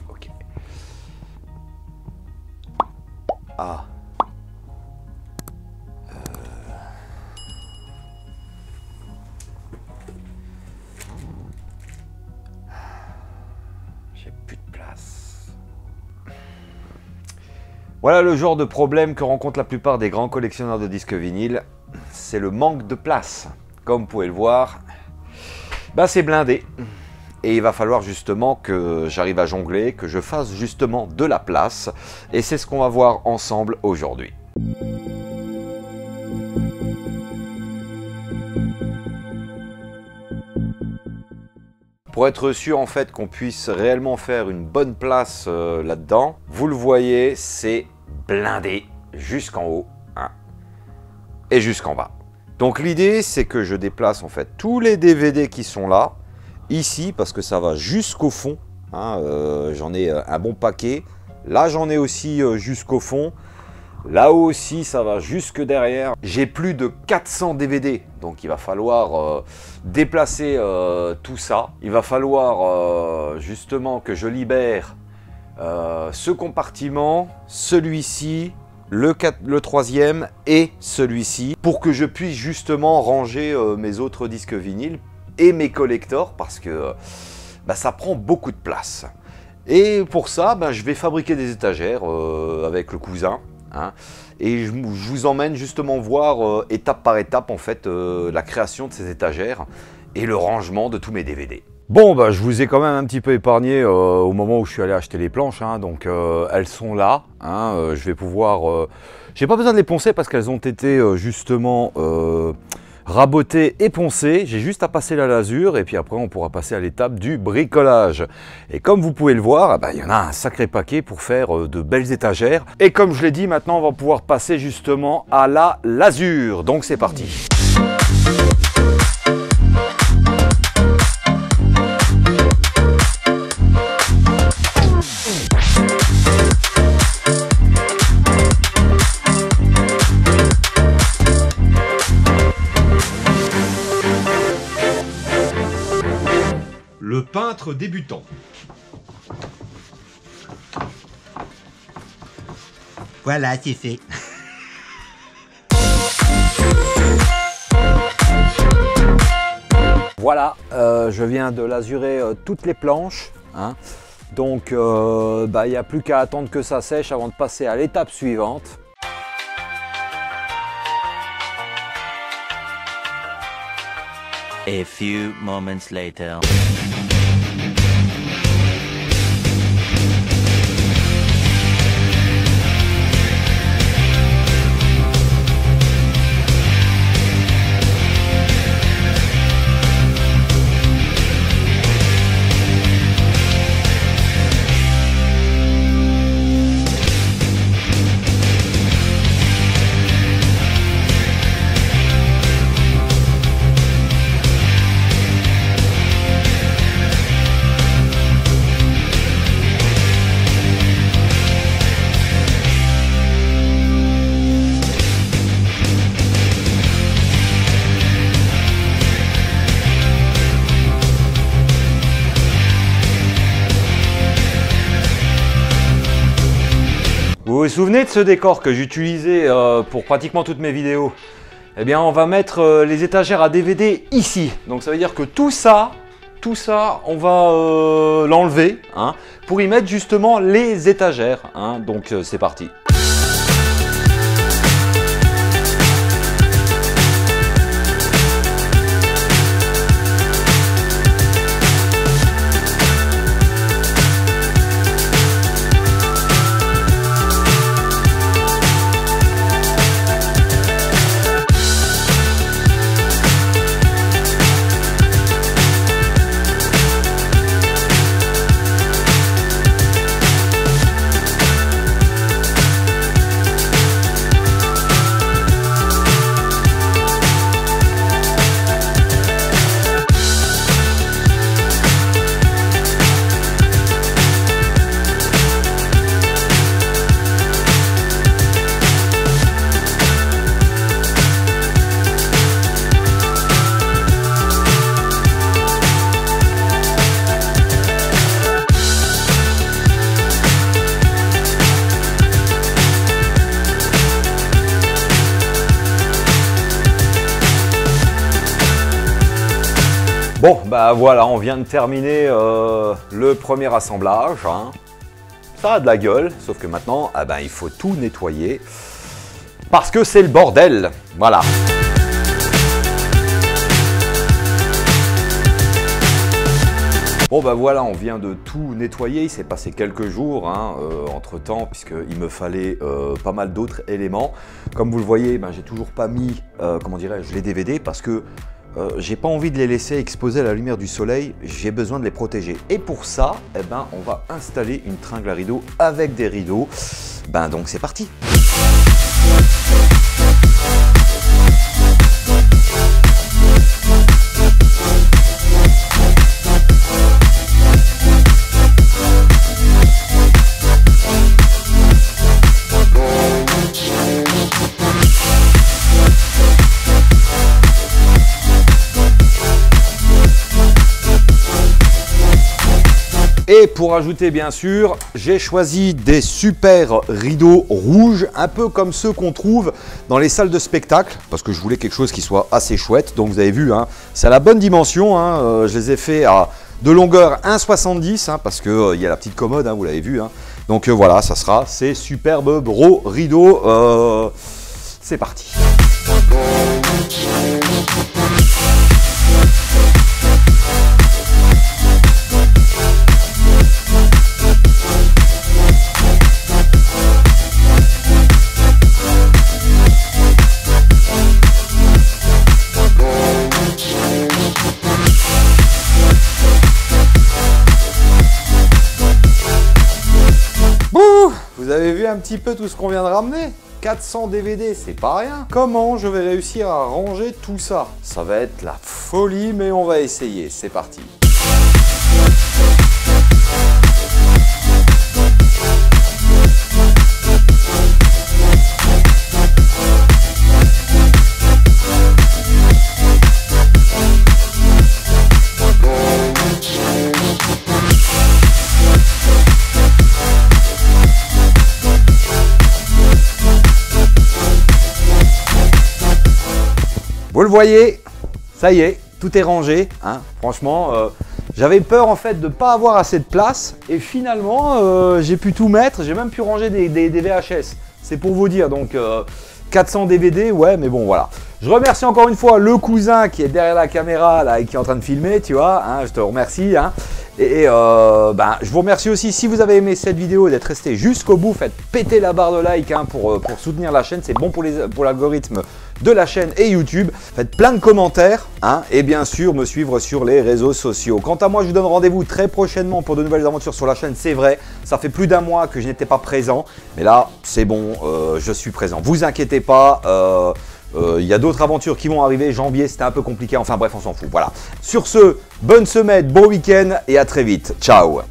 Ok. Ah. J'ai plus de place. Voilà le genre de problème que rencontrent la plupart des grands collectionneurs de disques vinyles. C'est le manque de place. Comme vous pouvez le voir, bah c'est blindé. Et il va falloir justement que j'arrive à jongler, que je fasse justement de la place. Et c'est ce qu'on va voir ensemble aujourd'hui. Pour être sûr en fait qu'on puisse réellement faire une bonne place là-dedans, vous le voyez, c'est blindé jusqu'en haut hein, et jusqu'en bas. Donc l'idée c'est que je déplace en fait tous les DVD qui sont là, ici parce que ça va jusqu'au fond, hein, j'en ai un bon paquet, là j'en ai aussi jusqu'au fond. Là aussi, ça va jusque derrière. J'ai plus de 400 DVD, donc il va falloir déplacer tout ça. Il va falloir justement que je libère ce compartiment, celui-ci, le troisième et celui-ci, pour que je puisse justement ranger mes autres disques vinyles et mes collectors, parce que bah, ça prend beaucoup de place. Et pour ça, bah, je vais fabriquer des étagères avec le cousin. Hein, et je vous emmène justement voir étape par étape en fait la création de ces étagères et le rangement de tous mes DVD. Bon bah je vous ai quand même un petit peu épargné au moment où je suis allé acheter les planches, hein, donc elles sont là, hein, je vais pouvoir... j'ai pas besoin de les poncer parce qu'elles ont été justement rabotées et poncées, j'ai juste à passer la lasure et puis après on pourra passer à l'étape du bricolage. Et comme vous pouvez le voir, il y en a un sacré paquet pour faire de belles étagères. Et comme je l'ai dit, maintenant on va pouvoir passer justement à la lasure. Donc c'est parti. Le peintre débutant. Voilà, c'est fait. Voilà, je viens de lasurer toutes les planches. Hein. Donc, il n'y a plus qu'à attendre que ça sèche avant de passer à l'étape suivante. A few moments later. Vous vous souvenez de ce décor que j'utilisais pour pratiquement toutes mes vidéos? Eh bien, on va mettre les étagères à DVD ici. Donc, ça veut dire que tout ça, on va l'enlever hein, pour y mettre justement les étagères. Hein. Donc, c'est parti. Bon, bah voilà, on vient de terminer le premier assemblage. Hein. Ça a de la gueule, sauf que maintenant, ah ben, il faut tout nettoyer. Parce que c'est le bordel. Voilà. Bon bah voilà, on vient de tout nettoyer, il s'est passé quelques jours hein, entre temps, puisqu'il me fallait pas mal d'autres éléments. Comme vous le voyez, ben, j'ai toujours pas mis, comment dirais-je, les DVD parce que j'ai pas envie de les laisser exposer à la lumière du soleil, j'ai besoin de les protéger. Et pour ça, eh ben, on va installer une tringle à rideaux avec des rideaux. Ben donc c'est parti. Et pour ajouter bien sûr, j'ai choisi des super rideaux rouges, un peu comme ceux qu'on trouve dans les salles de spectacle, parce que je voulais quelque chose qui soit assez chouette. Donc vous avez vu, hein, c'est à la bonne dimension, hein, je les ai fait à de longueur 1,70, hein, parce qu'il y a la petite commode, hein, vous l'avez vu. Hein. Donc voilà, ça sera ces superbes gros rideaux. C'est parti. Vous avez vu un petit peu tout ce qu'on vient de ramener? 400 DVD, c'est pas rien. Comment je vais réussir à ranger tout ça? Ça va être la folie, mais on va essayer. C'est parti. Vous le voyez, ça y est, tout est rangé. Hein. Franchement, j'avais peur en fait de ne pas avoir assez de place et finalement, j'ai pu tout mettre. J'ai même pu ranger des VHS. C'est pour vous dire. Donc, 400 DVD, ouais, mais bon, voilà. Je remercie encore une fois le cousin qui est derrière la caméra là, et qui est en train de filmer, tu vois. Hein, je te remercie. Hein. Et ben, je vous remercie aussi si vous avez aimé cette vidéo d'être resté jusqu'au bout. Faites péter la barre de like hein, pour soutenir la chaîne. C'est bon pour l'algorithme de la chaîne et YouTube. Faites plein de commentaires hein, et bien sûr me suivre sur les réseaux sociaux. Quant à moi, je vous donne rendez-vous très prochainement pour de nouvelles aventures sur la chaîne. C'est vrai, ça fait plus d'un mois que je n'étais pas présent. Mais là, c'est bon, je suis présent. Vous inquiétez pas. Il y a d'autres aventures qui vont arriver. Janvier, c'était un peu compliqué. Enfin bref, on s'en fout. Voilà. Sur ce, bonne semaine, bon week-end et à très vite. Ciao.